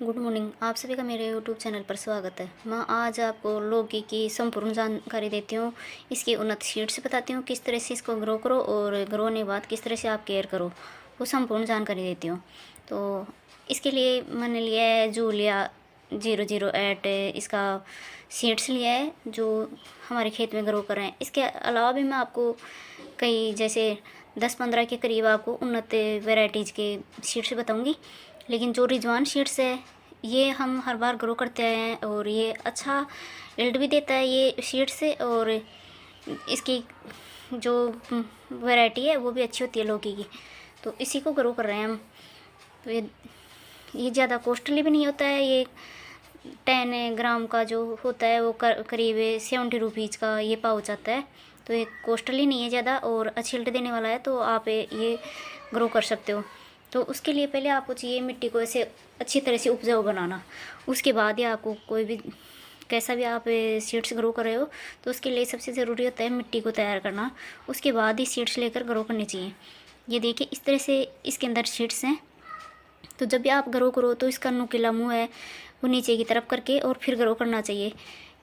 Good morning. आप सभी का मेरे यूट्यूब चैनल पर स्वागत है। मैं आज आपको लौकी की संपूर्ण जानकारी देती हूँ। इसकी उन्नत सीड्स बताती हूँ, किस तरह से इसको ग्रो करो और ग्रो होने के बाद किस तरह से आप केयर करो, वो संपूर्ण जानकारी देती हूँ। तो इसके लिए मैंने लिया है जूलिया 008 इसका सीड्स लिया है, जो हमारे खेत में ग्रो कर रहे हैं। इसके अलावा भी मैं आपको कई जैसे 10-15 के करीब आपको उन्नत वेराइटीज़ के सीड्स बताऊँगी। लेकिन जो रिजवान सीड्स है ये हम हर बार ग्रो करते हैं और ये अच्छा यील्ड भी देता है ये सीड्स से, और इसकी जो वैरायटी है वो भी अच्छी होती है लौकी की। तो इसी को ग्रो कर रहे हैं हम। तो ये ज़्यादा कॉस्टली भी नहीं होता है। ये 10 ग्राम का जो होता है वो करीब 70 रुपीज़ का ये पाउच आता है। तो ये कॉस्टली नहीं है ज़्यादा और अच्छी यील्ड देने वाला है, तो आप ये ग्रो कर सकते हो। तो उसके लिए पहले आपको चाहिए मिट्टी को ऐसे अच्छी तरह से उपजाऊ बनाना। उसके बाद ही आपको कोई भी कैसा भी आप सीड्स ग्रो कर रहे हो, तो उसके लिए सबसे ज़रूरी होता है मिट्टी को तैयार करना। उसके बाद ही सीड्स लेकर ग्रो करनी चाहिए। ये देखिए इस तरह से इसके अंदर सीड्स हैं। तो जब भी आप ग्रो करो तो इसका नुकीला मुँह है वो नीचे की तरफ करके और फिर ग्रो करना चाहिए,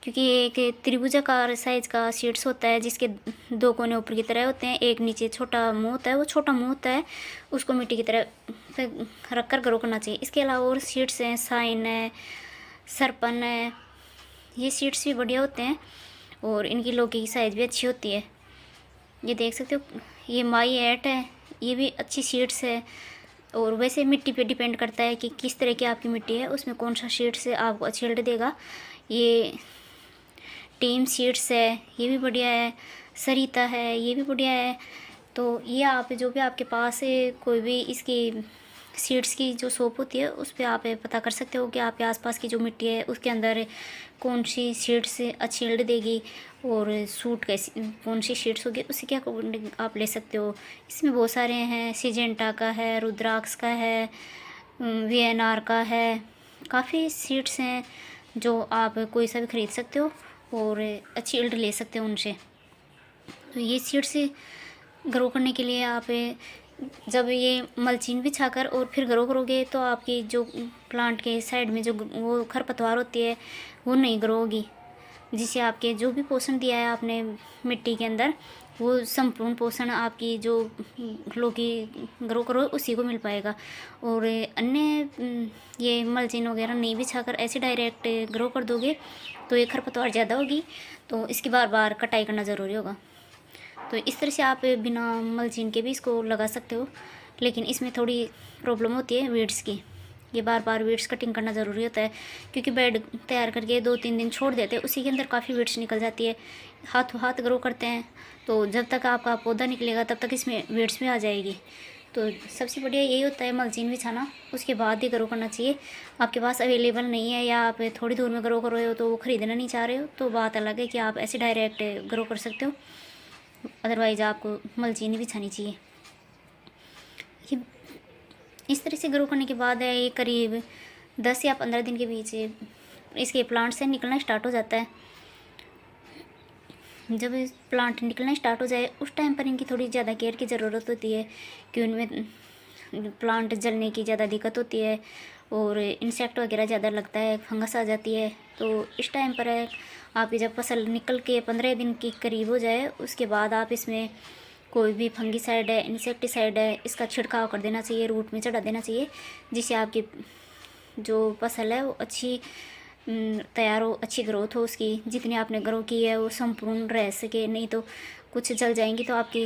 क्योंकि ये एक त्रिभुजाकार साइज का सीड्स होता है जिसके 2 कोने ऊपर की तरह होते हैं, एक नीचे छोटा मुंह होता है, वो छोटा मुंह होता है उसको मिट्टी की तरह रख कर ग्रो करना चाहिए। इसके अलावा और सीड्स हैं, साइन है, सरपन है, ये सीड्स भी बढ़िया होते हैं और इनकी लौकी की साइज़ भी अच्छी होती है। ये देख सकते हो, ये माई 8 है, ये भी अच्छी सीड्स है। और वैसे मिट्टी पे डिपेंड करता है कि किस तरह की आपकी मिट्टी है, उसमें कौन सा सीड्स आपको अच्छी यील्ड देगा। ये टीम सीड्स है, ये भी बढ़िया है। सरिता है, ये भी बढ़िया है। तो ये आप जो भी आपके पास है कोई भी इसकी सीड्स की जो शॉप होती है उस पर आप पता कर सकते हो कि आपके आसपास की जो मिट्टी है उसके अंदर कौन सी सीड्स अच्छी यील्ड देगी और सूट कैसी कौन सी सीड्स होगी, उसी के अकॉर्डिंग आप ले सकते हो। इसमें बहुत सारे हैं, सिजेंटा का है, रुद्राक्ष का है, वीएनआर का है, काफ़ी सीड्स हैं जो आप कोई सा भी ख़रीद सकते हो और अच्छी यील्ड ले सकते हो उनसे। तो ये सीड्स ग्रो करने के लिए आप जब ये मल्चिंग बिछाकर और फिर ग्रो करोगे तो आपकी जो प्लांट के साइड में जो वो खरपतवार होती है वो नहीं ग्रो होगी, जिससे आपके जो भी पोषण दिया है आपने मिट्टी के अंदर वो संपूर्ण पोषण आपकी जो लौकी ग्रो करो उसी को मिल पाएगा। और अन्य ये मल्चिंग वगैरह नहीं बिछाकर ऐसे डायरेक्ट ग्रो कर दोगे तो ये खरपतवार ज़्यादा होगी, तो इसकी बार बार कटाई करना ज़रूरी होगा। तो इस तरह से आप बिना मल्चिंग के भी इसको लगा सकते हो, लेकिन इसमें थोड़ी प्रॉब्लम होती है वीड्स की। ये बार बार वीड्स कटिंग करना ज़रूरी होता है, क्योंकि बेड तैयार करके 2-3 दिन छोड़ देते हैं, उसी के अंदर काफ़ी वीड्स निकल जाती है। हाथों हाथ ग्रो करते हैं तो जब तक आपका पौधा निकलेगा तब तक इसमें वीड्स भी आ जाएगी। तो सबसे बढ़िया यही होता है मल्चिंग बिछाना, उसके बाद ही ग्रो करना चाहिए। आपके पास अवेलेबल नहीं है या आप थोड़ी दूर में ग्रो कर रहे हो तो वो ख़रीदना नहीं चाह रहे हो, तो बात अलग है कि आप ऐसे डायरेक्ट ग्रो कर सकते हो। अदरवाइज़ आपको मल्चिंग नहीं बिछानी चाहिए। ये इस तरह से ग्रो करने के बाद है ये करीब 10 या 15 दिन के बीच इसके प्लांट से निकलना स्टार्ट हो जाता है। जब प्लांट निकलना स्टार्ट हो जाए उस टाइम पर इनकी थोड़ी ज़्यादा केयर की ज़रूरत होती है, कि उनमें प्लांट जलने की ज़्यादा दिक्कत होती है और इंसेक्ट वगैरह ज़्यादा लगता है, फंगस आ जाती है। तो इस टाइम पर है आपकी जब फसल निकल के 15 दिन के करीब हो जाए उसके बाद आप इसमें कोई भी फंगीसाइड है, इंसेक्टिसाइड है, इसका छिड़काव कर देना चाहिए, रूट में चढ़ा देना चाहिए, जिससे आपकी जो फसल है वो अच्छी तैयार हो, अच्छी ग्रोथ हो, उसकी जितनी आपने ग्रो की है वो संपूर्ण रह सके। नहीं तो कुछ जल जाएंगी तो आपकी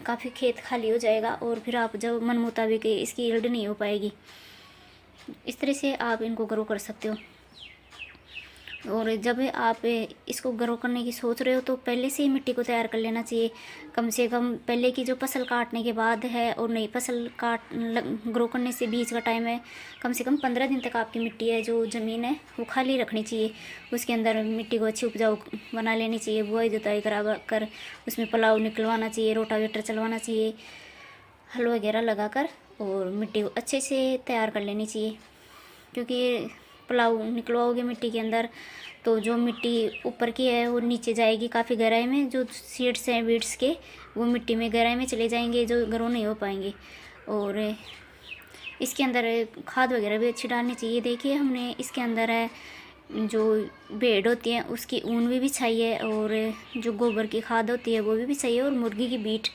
काफ़ी खेत खाली हो जाएगा और फिर आप जब मन मुताबिक इसकी यील्ड नहीं हो पाएगी। इस तरह से आप इनको ग्रो कर सकते हो। और जब आप इसको ग्रो करने की सोच रहे हो तो पहले से ही मिट्टी को तैयार कर लेना चाहिए। कम से कम पहले की जो फसल काटने के बाद है और नई फसल ग्रो करने से बीच का टाइम है, कम से कम 15 दिन तक आपकी मिट्टी है जो ज़मीन है वो खाली रखनी चाहिए। उसके अंदर मिट्टी को अच्छी उपजाऊ बना लेनी चाहिए, बुआई जुताई करा कर उसमें पलाव निकलवाना चाहिए, रोटावेटर चलवाना चाहिए, हल वगैरह लगा कर और मिट्टी को अच्छे से तैयार कर लेनी चाहिए। क्योंकि पलाव निकलवाओगे मिट्टी के अंदर तो जो मिट्टी ऊपर की है वो नीचे जाएगी काफ़ी गहराई में, जो सीड्स हैं वीड्स के वो मिट्टी में गहराई में चले जाएंगे, जो ग्रो नहीं हो पाएंगे। और इसके अंदर खाद वगैरह भी अच्छी डालनी चाहिए। देखिए हमने इसके अंदर है जो भेड़ होती है उसकी ऊन भी बिछाई है, और जो गोबर की खाद होती है वो भी बिछाई है, और मुर्गी की बीट।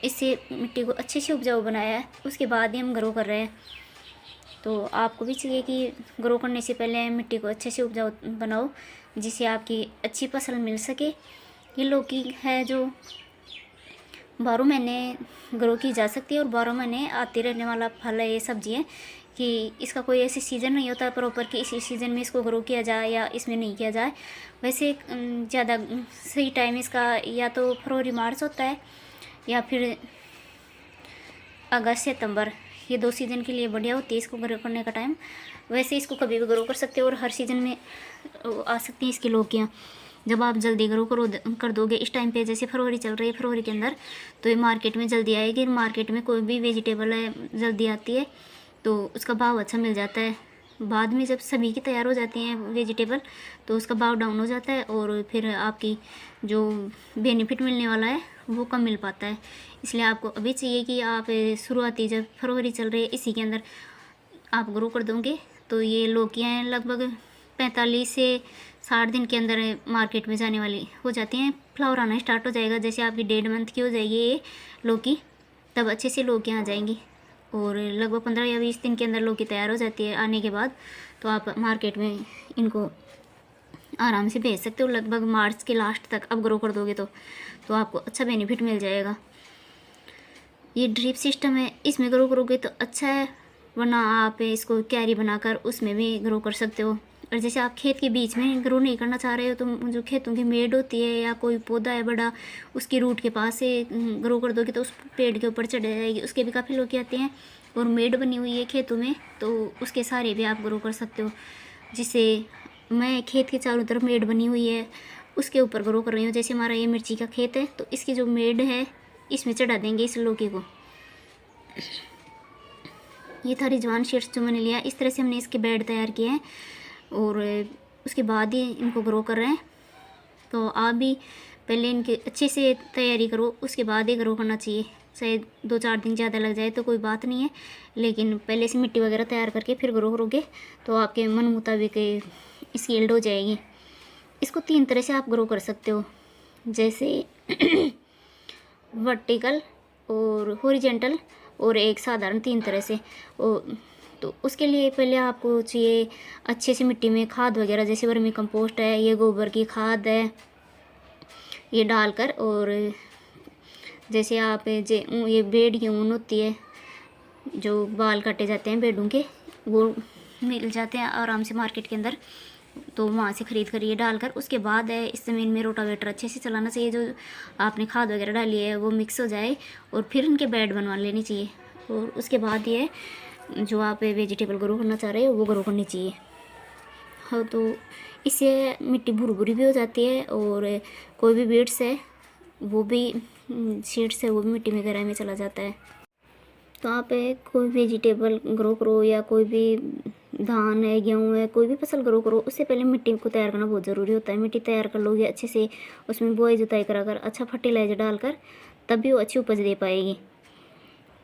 इससे मिट्टी को अच्छे से उपजाऊ बनाया है। उसके बाद ही हम ग्रो कर रहे हैं। तो आपको भी चाहिए कि ग्रो करने से पहले मिट्टी को अच्छे से उपजाऊ बनाओ, जिससे आपकी अच्छी फसल मिल सके। ये लौकी है जो 12 महीने ग्रो की जा सकती है, और 12 महीने आते रहने वाला फल है। ये सब्जी है कि इसका कोई ऐसी सीज़न नहीं होता प्रॉपर कि इसी सीज़न में इसको ग्रो किया जाए या इसमें नहीं किया जाए। वैसे ज़्यादा सही टाइम इसका या तो फरवरी मार्च होता है, या फिर अगस्त सितंबर। ये 2 सीज़न के लिए बढ़िया होती है इसको ग्रो करने का टाइम। वैसे इसको कभी भी ग्रो कर सकते हो, और हर सीज़न में आ सकती हैं इसकी लौकियाँ। जब आप जल्दी ग्रो कर दोगे इस टाइम पे, जैसे फरवरी चल रही है, फरवरी के अंदर, तो ये मार्केट में जल्दी आएगी। मार्केट में कोई भी वेजिटेबल है जल्दी आती है तो उसका भाव अच्छा मिल जाता है। बाद में जब सभी की तैयार हो जाती हैं वेजिटेबल तो उसका भाव डाउन हो जाता है, और फिर आपकी जो बेनिफिट मिलने वाला है वो कम मिल पाता है। इसलिए आपको अभी चाहिए कि आप शुरुआती जब फरवरी चल रही है इसी के अंदर आप ग्रो कर दोगे तो ये लौकियाँ लगभग 45 से 60 दिन के अंदर मार्केट में जाने वाली हो जाती हैं। फ्लावर आना स्टार्ट हो जाएगा, जैसे आपकी 1.5 मंथ की हो जाएगी ये लौकी, तब अच्छे से लौकियाँ आ जाएंगी। और लगभग 15 या 20 दिन के अंदर लौकी तैयार हो जाती है आने के बाद, तो आप मार्केट में इनको आराम से भेज सकते हो। लगभग मार्च के लास्ट तक आप ग्रो कर दोगे तो आपको अच्छा बेनिफिट मिल जाएगा। ये ड्रिप सिस्टम है, इसमें ग्रो करोगे तो अच्छा है, वरना आप इसको क्यारी बनाकर उसमें भी ग्रो कर सकते हो। और जैसे आप खेत के बीच में ग्रो नहीं करना चाह रहे हो तो जो खेतों की मेड़ होती है या कोई पौधा है बड़ा, उसकी रूट के पास से ग्रो कर दोगे तो उस पेड़ के ऊपर चढ़ जाएगी। उसके भी काफ़ी लोग आते हैं, और मेड़ बनी हुई है खेतों में तो उसके सहारे भी आप ग्रो कर सकते हो। जिससे मैं खेत के चारों तरफ मेड़ बनी हुई है उसके ऊपर ग्रो कर रही हूँ। जैसे हमारा ये मिर्ची का खेत है तो इसकी जो मेड़ है इसमें चढ़ा देंगे इस लौकी को। ये था रिजवान सीड्स जो मैंने लिया। इस तरह से हमने इसके बेड तैयार किए हैं, और उसके बाद ही इनको ग्रो कर रहे हैं। तो आप भी पहले इनके अच्छे से तैयारी करो, उसके बाद ही ग्रो करना चाहिए। शायद 2-4 दिन ज़्यादा लग जाए तो कोई बात नहीं है, लेकिन पहले से मिट्टी वगैरह तैयार करके फिर ग्रो करोगे तो आपके मन मुताबिक इसकी यील्ड हो जाएगी। इसको 3 तरह से आप ग्रो कर सकते हो, जैसे वर्टिकल और हॉरिजेंटल और एक साधारण, 3 तरह से। तो उसके लिए पहले आपको चाहिए अच्छे से मिट्टी में खाद वगैरह, जैसे वर्मी कंपोस्ट है, ये गोबर की खाद है, ये डालकर, और जैसे आप ये भेड़ की ऊन होती है जो बाल काटे जाते हैं भेड़ों के, वो मिल जाते हैं आराम से मार्केट के अंदर, तो वहाँ से ख़रीद कर ये डालकर उसके बाद है इस ज़मीन में रोटावेटर अच्छे से चलाना चाहिए। जो आपने खाद वगैरह डाली है वो मिक्स हो जाए, और फिर इनके बेड बनवा लेनी चाहिए। और उसके बाद ये जो आप वेजिटेबल ग्रो करना चाह रहे हो वो ग्रो करनी चाहिए। हाँ, तो इससे मिट्टी भुरभुरी भी हो जाती है, और कोई भी बीड्स है वो भी सीड्स है वो भी मिट्टी में गहराई में चला जाता है। तो आप कोई वेजिटेबल ग्रो करो या कोई भी धान है, गेहूँ है, कोई भी फसल ग्रो करो, उससे पहले मिट्टी को तैयार करना बहुत ज़रूरी होता है। मिट्टी तैयार कर लोगे अच्छे से, उसमें बुआई जुताई कराकर अच्छा फर्टिलाइजर डालकर, तब भी वो अच्छी उपज दे पाएगी।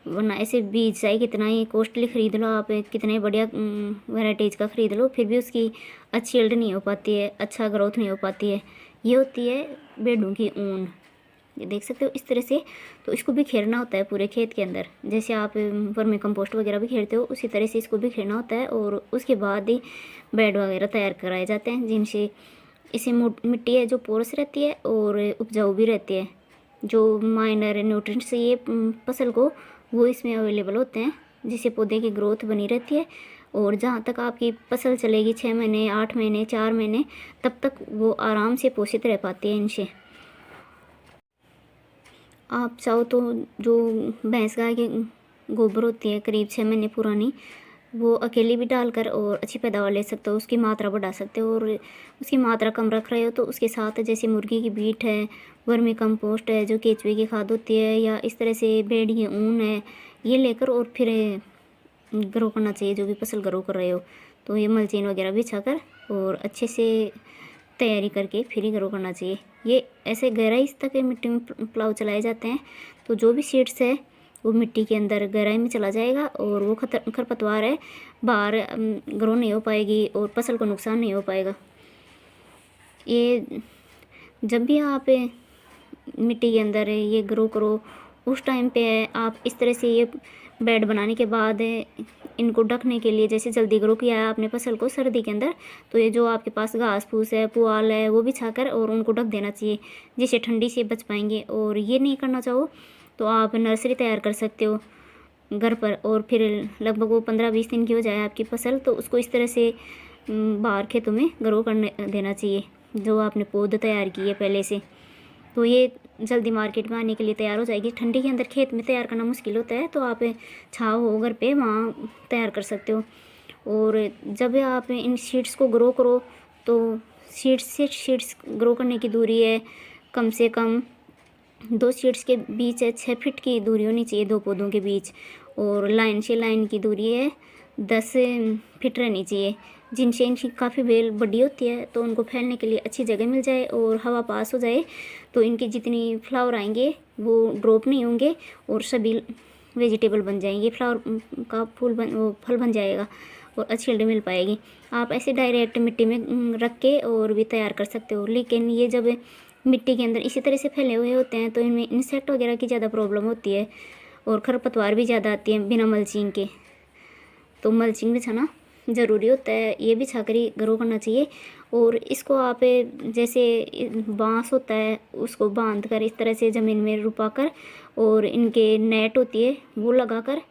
वरना ऐसे बीज चाहे कितना ही कॉस्टली ख़रीद लो आप, कितने बढ़िया वैराइटीज़ का ख़रीद लो, फिर भी उसकी अच्छी यील्ड नहीं हो पाती है, अच्छा ग्रोथ नहीं हो पाती है। ये होती है भेड़ों की ऊन, ये देख सकते हो इस तरह से। तो इसको भी घेरना होता है पूरे खेत के अंदर, जैसे आप वर्मी कंपोस्ट वगैरह भी घेरते हो उसी तरह से इसको भी घेरना होता है। और उसके बाद ही बेड वगैरह तैयार कराए जाते हैं, जिनसे इसे मिट्टी है जो पोरस रहती है और उपजाऊ भी रहती है। जो माइनर न्यूट्रिएंट्स ये फसल को वो इसमें अवेलेबल होते हैं, जिससे पौधे की ग्रोथ बनी रहती है। और जहाँ तक आपकी फसल चलेगी 6 महीने, 8 महीने, 4 महीने, तब तक वो आराम से पोषित रह पाती है इनसे। आप चाहो तो जो भैंस गाय की गोबर होती है करीब 6 महीने पुरानी, वो अकेली भी डालकर और अच्छी पैदावार ले सकते हो, उसकी मात्रा बढ़ा सकते हो। और उसकी मात्रा कम रख रहे हो तो उसके साथ जैसे मुर्गी की बीट है, वर्मी कंपोस्ट है जो केचुए की खाद होती है, या इस तरह से भेड़ की ऊन है, ये लेकर और फिर ग्रो करना चाहिए। जो भी फसल ग्रो कर रहे हो तो ये मल्चिंग वगैरह बिछाकर और अच्छे से तैयारी करके फिर ही ग्रो करना चाहिए। ये ऐसे गहराई तक मिट्टी में प्लाव चलाए जाते हैं। तो जो भी सीड्स है वो मिट्टी के अंदर गहराई में चला जाएगा और वो खरपतवार है बाहर ग्रो नहीं हो पाएगी और फसल को नुकसान नहीं हो पाएगा। ये जब भी आप मिट्टी के अंदर ये ग्रो करो उस टाइम पे आप इस तरह से ये बेड बनाने के बाद इनको ढकने के लिए, जैसे जल्दी ग्रो किया है आपने फसल को सर्दी के अंदर, तो ये जो आपके पास घास फूस है, पुआल है, वो बिछाकर और उनको ढक देना चाहिए, जिससे ठंडी से बच पाएंगे। और ये नहीं करना चाहो तो आप नर्सरी तैयार कर सकते हो घर पर, और फिर लगभग वो 15-20 दिन की हो जाए आपकी फसल, तो उसको इस तरह से बाहर खेतों में ग्रो करने देना चाहिए जो आपने पौध तैयार की है पहले से। तो ये जल्दी मार्केट में आने के लिए तैयार हो जाएगी। ठंडी के अंदर खेत में तैयार करना मुश्किल होता है, तो आप छाँव हो घर पे वहाँ तैयार कर सकते हो। और जब आप इन सीड्स को ग्रो करो तो सीड्स से सीड्स ग्रो करने की दूरी है कम से कम 2 सीड्स के बीच है 6 फीट की दूरी होनी चाहिए 2 पौधों के बीच, और लाइन से लाइन की दूरी है 10 फीट रहनी चाहिए, जिनसे इनकी काफ़ी बेल बड़ी होती है तो उनको फैलने के लिए अच्छी जगह मिल जाए और हवा पास हो जाए, तो इनकी जितनी फ्लावर आएंगे वो ड्रॉप नहीं होंगे और सभी वेजिटेबल बन जाएंगे, फ्लावर का वो फल बन जाएगा और अच्छी यील्ड मिल पाएगी। आप ऐसे डायरेक्ट मिट्टी में रख के और भी तैयार कर सकते हो, लेकिन ये जब मिट्टी के अंदर इसी तरह से फैले हुए होते हैं तो इनमें इंसेक्ट वगैरह की ज़्यादा प्रॉब्लम होती है और खरपतवार भी ज़्यादा आती है बिना मल्चिंग के। तो मल्चिंग बिछाना ज़रूरी होता है, ये बिछा कर ही ग्रो करना चाहिए। और इसको आप जैसे बांस होता है उसको बांध कर इस तरह से ज़मीन में रुपा कर और इनके नेट होती है वो लगा कर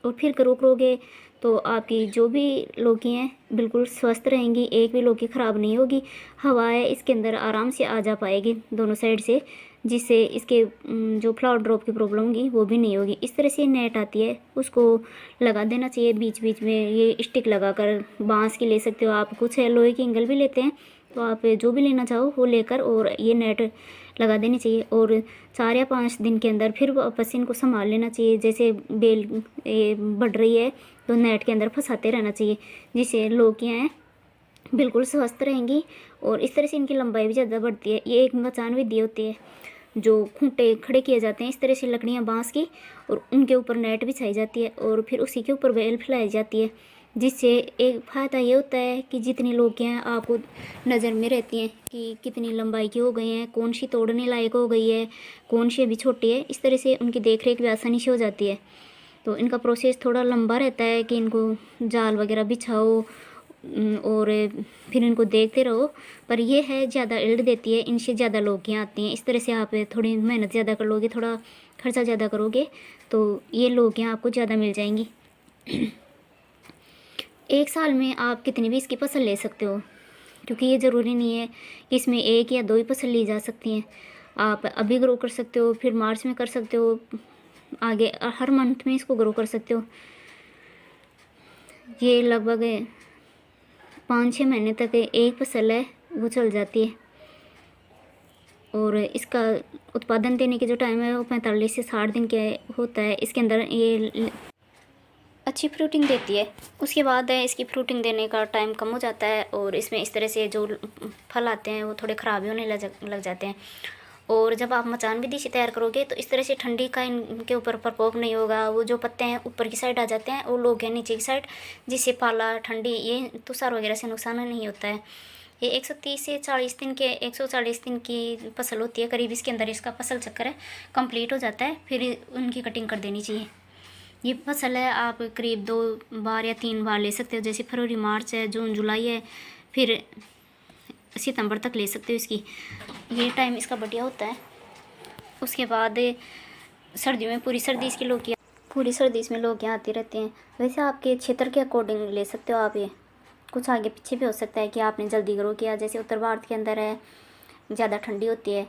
और फिर ग्रो करोगे तो आपकी जो भी लौकी हैं बिल्कुल स्वस्थ रहेंगी, एक भी लौकी ख़राब नहीं होगी। हवा है इसके अंदर आराम से आ जा पाएगी दोनों साइड से, जिससे इसके जो फ्लावर ड्रॉप की प्रॉब्लम होगी वो भी नहीं होगी। इस तरह से नेट आती है उसको लगा देना चाहिए बीच बीच में, ये स्टिक लगा कर बाँस की ले सकते हो आप, कुछ है लोहे की एंगल भी लेते हैं, तो आप जो भी लेना चाहो वो लेकर और ये नेट लगा देनी चाहिए। और 4 या 5 दिन के अंदर फिर वापस इनको संभाल लेना चाहिए, जैसे बेल ये बढ़ रही है तो नेट के अंदर फंसाते रहना चाहिए, जिससे लौकियाँ हैं बिल्कुल स्वस्थ रहेंगी और इस तरह से इनकी लंबाई भी ज़्यादा बढ़ती है। ये एक मचान विधि होती है, जो खूंटे खड़े किए जाते हैं इस तरह से लकड़ियाँ बांस की और उनके ऊपर नेट बिछाई जाती है और फिर उसी के ऊपर बेल फैलाई जाती है, जिससे एक फ़ायदा ये होता है कि जितनी लौकियाँ आपको नज़र में रहती हैं कि कितनी लंबाई की हो गई हैं, कौन सी तोड़ने लायक हो गई है, कौन सी अभी छोटी है, इस तरह से उनकी देख रेख भी आसानी से हो जाती है। तो इनका प्रोसेस थोड़ा लंबा रहता है कि इनको जाल वगैरह बिछाओ और फिर इनको देखते रहो, पर ये है ज़्यादा यील्ड देती है, इनसे ज़्यादा लौकियाँ आती हैं। इस तरह से आप थोड़ी मेहनत ज़्यादा कर लोगे, थोड़ा खर्चा ज़्यादा करोगे तो ये लौकियाँ आपको ज़्यादा मिल जाएंगी। एक साल में आप कितनी भी इसकी फसल ले सकते हो, क्योंकि ये ज़रूरी नहीं है कि इसमें 1 या 2 ही फसल ली जा सकती हैं। आप अभी ग्रो कर सकते हो, फिर मार्च में कर सकते हो, आगे हर मंथ में इसको ग्रो कर सकते हो। ये लगभग 5-6 महीने तक एक फसल है वो चल जाती है और इसका उत्पादन देने के जो टाइम है वो 45 से 60 दिन के होता है। इसके अंदर ये अच्छी फ्रूटिंग देती है, उसके बाद इसकी फ्रूटिंग देने का टाइम कम हो जाता है और इसमें इस तरह से जो फल आते हैं वो थोड़े ख़राब होने लग जाते हैं। और जब आप मचान विधि से तैयार करोगे तो इस तरह से ठंडी का इनके ऊपर प्रकोप नहीं होगा। वो जो पत्ते हैं ऊपर की साइड आ जाते हैं और लोग हैं नीचे की साइड, जिससे पाला ठंडी ये तुषार वगैरह से नुकसान नहीं होता है। ये 130 से 40 दिन के 140 दिन की फसल होती है करीब, इसके अंदर इसका फसल चक्कर है कंप्लीट हो जाता है, फिर उनकी कटिंग कर देनी चाहिए। ये फसल है आप करीब 2 बार या 3 बार ले सकते हो, जैसे फरवरी मार्च है, जून जुलाई है, फिर सितंबर तक ले सकते हो इसकी, ये टाइम इसका बढ़िया होता है। उसके बाद सर्दियों में पूरी सर्दी इसमें लौकियाँ आती रहती हैं। वैसे आपके क्षेत्र के अकॉर्डिंग ले सकते हो आप, ये कुछ आगे पीछे भी हो सकता है कि आपने जल्दी ग्रो किया, जैसे उत्तर भारत के अंदर है ज़्यादा ठंडी होती है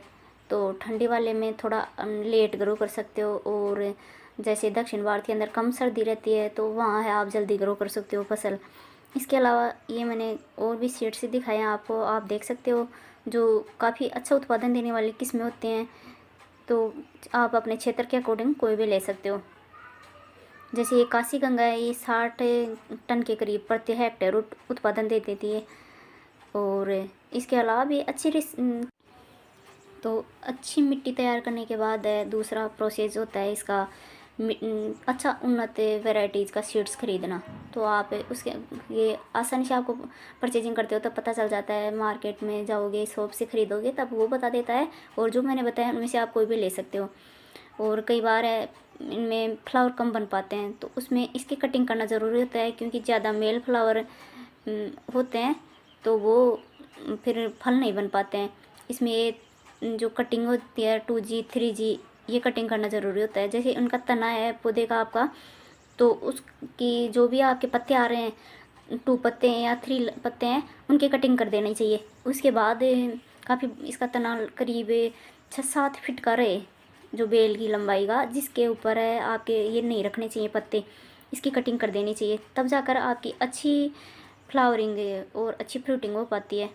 तो ठंडी वाले में थोड़ा लेट ग्रो कर सकते हो, और जैसे दक्षिण भारत के अंदर कम सर्दी रहती है तो वहाँ है आप जल्दी ग्रो कर सकते हो फसल। इसके अलावा ये मैंने और भी सीड्स दिखाए हैं आपको, आप देख सकते हो जो काफ़ी अच्छा उत्पादन देने वाली किस्में होती हैं, तो आप अपने क्षेत्र के अकॉर्डिंग कोई भी ले सकते हो। जैसे ये काशी गंगा है, ये 60 टन के करीब प्रति हेक्टेयर उत्पादन दे देती है। और इसके अलावा भी अच्छी मिट्टी तैयार करने के बाद दूसरा प्रोसेस होता है इसका अच्छा उन्नत वैरायटीज़ का सीड्स खरीदना। तो आप उसके ये आसानी से आपको परचेजिंग करते हो तब पता चल जाता है, मार्केट में जाओगे शॉप से ख़रीदोगे तब वो बता देता है, और जो मैंने बताया उनमें से आप कोई भी ले सकते हो। और कई बार है इनमें फ्लावर कम बन पाते हैं, तो उसमें इसकी कटिंग करना ज़रूरी होता है, क्योंकि ज़्यादा मेल फ्लावर होते हैं तो वो फिर फल नहीं बन पाते हैं। इसमें ये जो कटिंग होती है 2G 3G, ये कटिंग करना ज़रूरी होता है। जैसे उनका तना है पौधे का आपका, तो उसकी जो भी आपके पत्ते आ रहे हैं 2 पत्ते हैं या 3 पत्ते हैं, उनकी कटिंग कर देनी चाहिए। उसके बाद काफ़ी इसका तना करीब 6-7 फीट का रहे, जो बेल की लंबाई का, जिसके ऊपर है आपके ये नहीं रखने चाहिए पत्ते, इसकी कटिंग कर देनी चाहिए। तब जाकर आपकी अच्छी फ्लावरिंग और अच्छी फ्रूटिंग हो पाती है।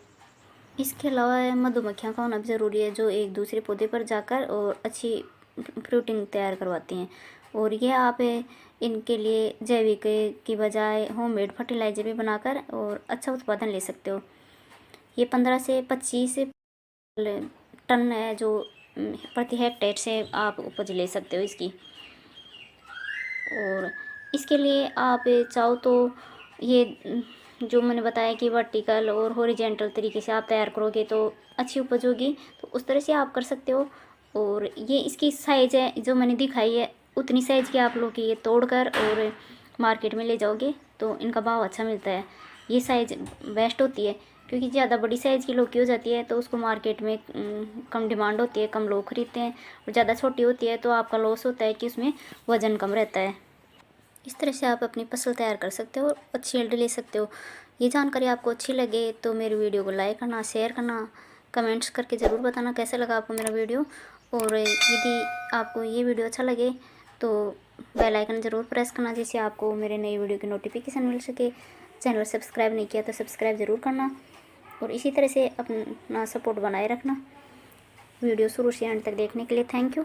इसके अलावा मधुमक्खियाँ का होना भी ज़रूरी है, जो एक दूसरे पौधे पर जाकर और अच्छी फ्रूटिंग तैयार करवाती हैं। और ये आप इनके लिए जैविक की बजाय होममेड फर्टिलाइज़र भी बनाकर और अच्छा उत्पादन ले सकते हो। ये 15 से 25 टन है जो प्रति हेक्टेयर से आप उपज ले सकते हो इसकी। और इसके लिए आप चाहो तो ये जो मैंने बताया कि वर्टिकल और हॉरिजेंटल तरीके से आप तैयार करोगे तो अच्छी उपज होगी, तो उस तरह से आप कर सकते हो। और ये इसकी साइज़ है जो मैंने दिखाई है, उतनी साइज़ की आप लोग ये तोड़कर और मार्केट में ले जाओगे तो इनका भाव अच्छा मिलता है। ये साइज़ बेस्ट होती है, क्योंकि ज़्यादा बड़ी साइज़ की लौकी हो जाती है तो उसको मार्केट में कम डिमांड होती है, कम लोग खरीदते हैं। और ज़्यादा छोटी होती है तो आपका लॉस होता है कि उसमें वज़न कम रहता है। इस तरह से आप अपनी फसल तैयार कर सकते हो और अच्छी यील्ड ले सकते हो। ये जानकारी आपको अच्छी लगे तो मेरी वीडियो को लाइक करना, शेयर करना, कमेंट्स करके ज़रूर बताना कैसा लगा आपको मेरा वीडियो। और यदि आपको ये वीडियो अच्छा लगे तो बेल आइकन ज़रूर प्रेस करना, जिससे आपको मेरे नई वीडियो की नोटिफिकेशन मिल सके। चैनल सब्सक्राइब नहीं किया तो सब्सक्राइब ज़रूर करना, और इसी तरह से अपना सपोर्ट बनाए रखना। वीडियो शुरू से एंड तक देखने के लिए थैंक यू।